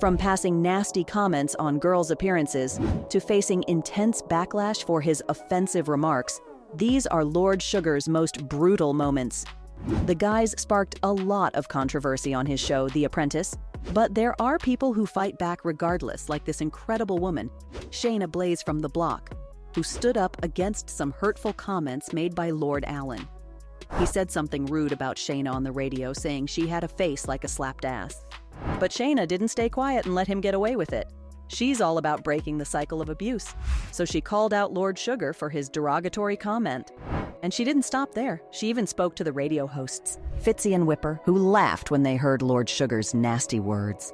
From passing nasty comments on girls' appearances to facing intense backlash for his offensive remarks, these are Lord Sugar's most brutal moments. The guys sparked a lot of controversy on his show, The Apprentice, but there are people who fight back regardless, like this incredible woman, Shayna Blaze from The Block, who stood up against some hurtful comments made by Lord Alan. He said something rude about Shayna on the radio, saying she had a face like a slapped ass. But Shayna didn't stay quiet and let him get away with it. She's all about breaking the cycle of abuse, so she called out Lord Sugar for his derogatory comment. And she didn't stop there. She even spoke to the radio hosts, Fitzy and Whipper, who laughed when they heard Lord Sugar's nasty words.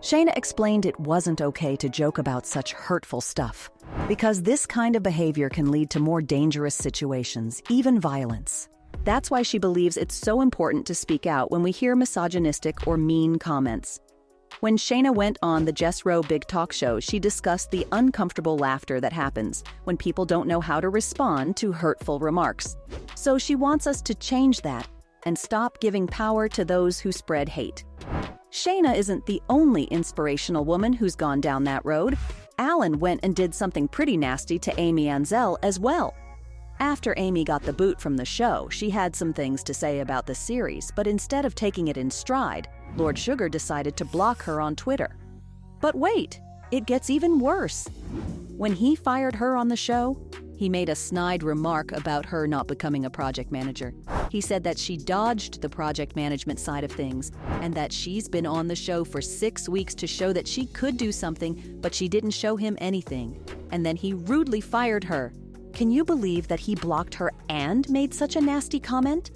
Shayna explained it wasn't okay to joke about such hurtful stuff, because this kind of behavior can lead to more dangerous situations, even violence. That's why she believes it's so important to speak out when we hear misogynistic or mean comments. When Shayna went on the Jess Rowe Big Talk Show, she discussed the uncomfortable laughter that happens when people don't know how to respond to hurtful remarks. So she wants us to change that and stop giving power to those who spread hate. Shayna isn't the only inspirational woman who's gone down that road. Alan went and did something pretty nasty to Amy Ansell as well. After Amy got the boot from the show, she had some things to say about the series, but instead of taking it in stride, Lord Sugar decided to block her on Twitter. But wait, it gets even worse. When he fired her on the show, he made a snide remark about her not becoming a project manager. He said that she dodged the project management side of things and that she's been on the show for 6 weeks to show that she could do something, but she didn't show him anything. And then he rudely fired her. Can you believe that he blocked her and made such a nasty comment?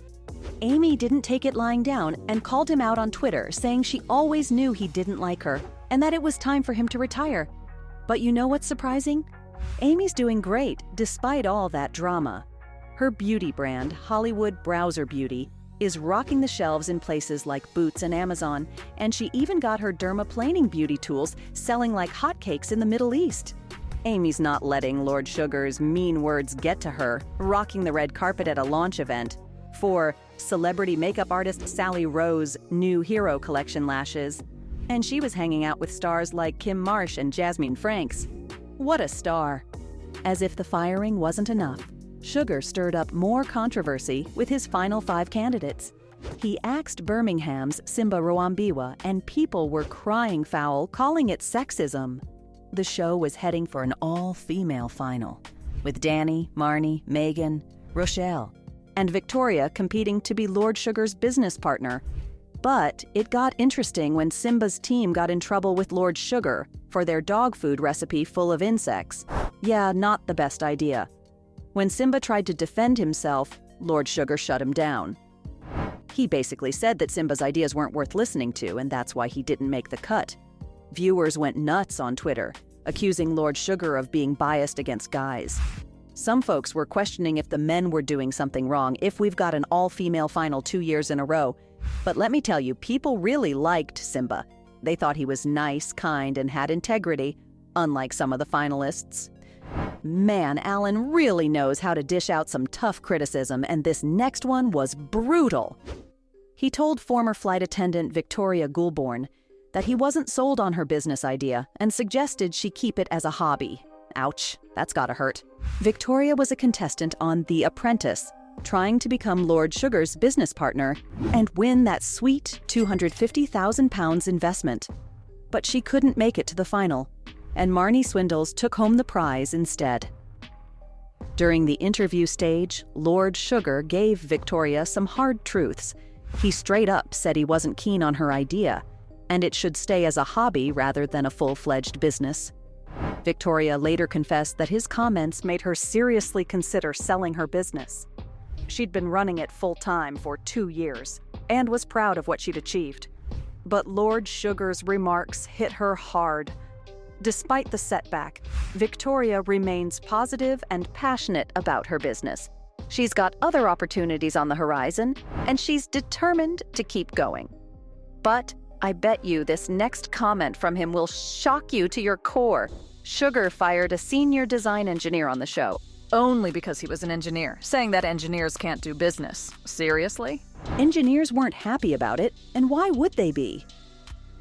Amy didn't take it lying down and called him out on Twitter, saying she always knew he didn't like her and that it was time for him to retire. But you know what's surprising? Amy's doing great despite all that drama. Her beauty brand, Hollywood Browser Beauty, is rocking the shelves in places like Boots and Amazon, and she even got her dermaplaning beauty tools selling like hotcakes in the Middle East. Amy's not letting Lord Sugar's mean words get to her, rocking the red carpet at a launch event for celebrity makeup artist Sally Rowe's new Hero Collection lashes. And she was hanging out with stars like Kim Marsh and Jasmine Franks. What a star! As if the firing wasn't enough, Sugar stirred up more controversy with his final 5 candidates. He axed Birmingham's Simba Roambiwa, and people were crying foul, calling it sexism. The show was heading for an all-female final, with Danny, Marnie, Megan, Rochelle, and Victoria competing to be Lord Sugar's business partner. But it got interesting when Simba's team got in trouble with Lord Sugar for their dog food recipe full of insects. Yeah, not the best idea. When Simba tried to defend himself, Lord Sugar shut him down. He basically said that Simba's ideas weren't worth listening to, and that's why he didn't make the cut. Viewers went nuts on Twitter, accusing Lord Sugar of being biased against guys. Some folks were questioning if the men were doing something wrong if we've got an all-female final 2 years in a row. But let me tell you, people really liked Simba. They thought he was nice, kind, and had integrity, unlike some of the finalists. Man, Alan really knows how to dish out some tough criticism, and this next one was brutal. He told former flight attendant Victoria Goulbourne that he wasn't sold on her business idea and suggested she keep it as a hobby. Ouch, that's gotta hurt. Victoria was a contestant on The Apprentice, trying to become Lord Sugar's business partner and win that sweet £250,000 investment. But she couldn't make it to the final, and Marnie Swindles took home the prize instead. During the interview stage, Lord Sugar gave Victoria some hard truths. He straight up said he wasn't keen on her idea, and it should stay as a hobby rather than a full-fledged business. Victoria later confessed that his comments made her seriously consider selling her business. She'd been running it full-time for 2 years and was proud of what she'd achieved. But Lord Sugar's remarks hit her hard. Despite the setback, Victoria remains positive and passionate about her business. She's got other opportunities on the horizon, and she's determined to keep going. But I bet you this next comment from him will shock you to your core. Sugar fired a senior design engineer on the show. Only because he was an engineer, saying that engineers can't do business. Seriously? Engineers weren't happy about it, and why would they be?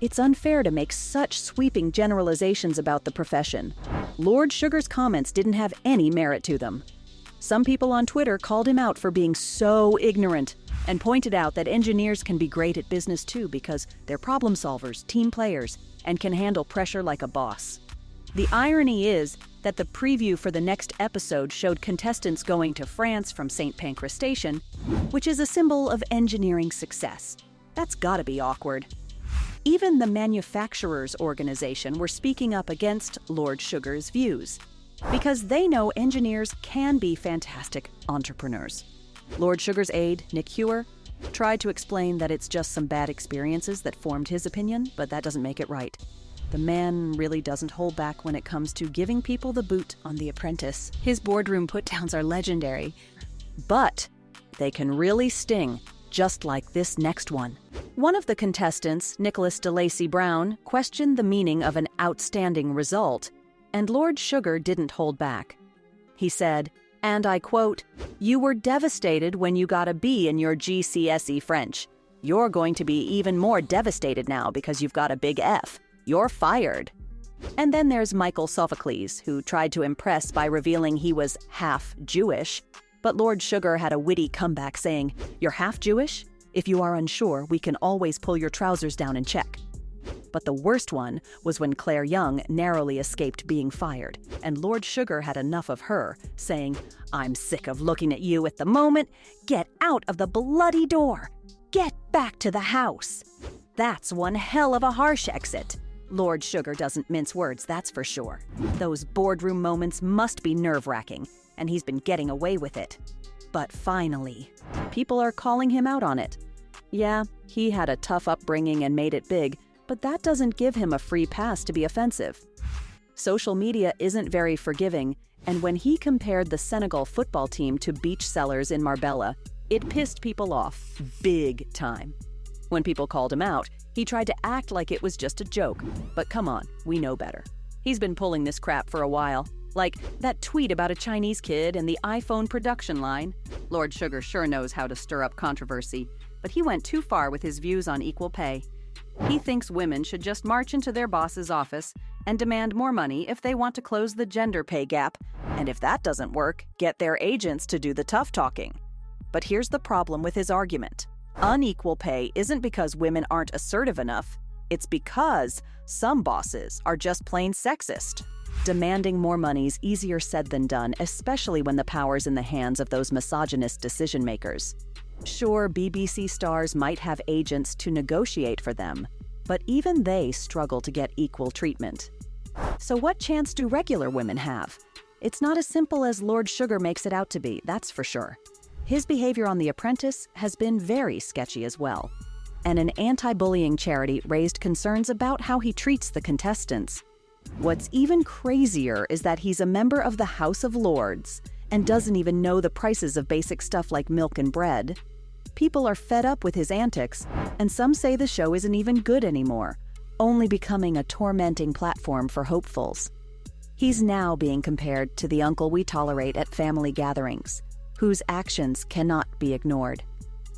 It's unfair to make such sweeping generalizations about the profession. Lord Sugar's comments didn't have any merit to them. Some people on Twitter called him out for being so ignorant and pointed out that engineers can be great at business too because they're problem solvers, team players, and can handle pressure like a boss. The irony is that the preview for the next episode showed contestants going to France from St. Pancras Station, which is a symbol of engineering success. That's gotta be awkward. Even the manufacturers' organization were speaking up against Lord Sugar's views, because they know engineers can be fantastic entrepreneurs. Lord Sugar's aide, Nick Hewer, tried to explain that it's just some bad experiences that formed his opinion, but that doesn't make it right. The man really doesn't hold back when it comes to giving people the boot on The Apprentice. His boardroom put-downs are legendary, but they can really sting, just like this next one. One of the contestants, Nicholas DeLacy Brown, questioned the meaning of an outstanding result, and Lord Sugar didn't hold back. He said, and I quote, "You were devastated when you got a B in your GCSE French. You're going to be even more devastated now because you've got a big F. You're fired." And then there's Michael Sophocles, who tried to impress by revealing he was half Jewish, but Lord Sugar had a witty comeback saying, "You're half Jewish? If you are unsure, we can always pull your trousers down and check." But the worst one was when Claire Young narrowly escaped being fired, and Lord Sugar had enough of her, saying, "I'm sick of looking at you at the moment. Get out of the bloody door. Get back to the house." That's one hell of a harsh exit. Lord Sugar doesn't mince words, that's for sure. Those boardroom moments must be nerve-wracking, and he's been getting away with it. But finally, people are calling him out on it. Yeah, he had a tough upbringing and made it big, but that doesn't give him a free pass to be offensive. Social media isn't very forgiving, and when he compared the Senegal football team to beach sellers in Marbella, it pissed people off big time. When people called him out, he tried to act like it was just a joke. But come on, we know better. He's been pulling this crap for a while. Like that tweet about a Chinese kid and the iPhone production line. Lord Sugar sure knows how to stir up controversy, but he went too far with his views on equal pay. He thinks women should just march into their boss's office and demand more money if they want to close the gender pay gap, and if that doesn't work, get their agents to do the tough talking. But here's the problem with his argument. Unequal pay isn't because women aren't assertive enough. It's because some bosses are just plain sexist. Demanding more money's easier said than done, especially when the power's in the hands of those misogynist decision-makers. Sure, BBC stars might have agents to negotiate for them, but even they struggle to get equal treatment. So what chance do regular women have? It's not as simple as Lord Sugar makes it out to be, that's for sure. His behavior on The Apprentice has been very sketchy as well. And an anti-bullying charity raised concerns about how he treats the contestants. What's even crazier is that he's a member of the House of Lords and doesn't even know the prices of basic stuff like milk and bread. People are fed up with his antics, and some say the show isn't even good anymore, only becoming a tormenting platform for hopefuls. He's now being compared to the uncle we tolerate at family gatherings, whose actions cannot be ignored.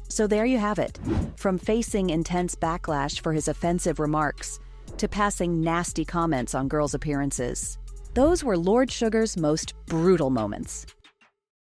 So there you have it. From facing intense backlash for his offensive remarks to passing nasty comments on girls' appearances. Those were Lord Sugar's most brutal moments.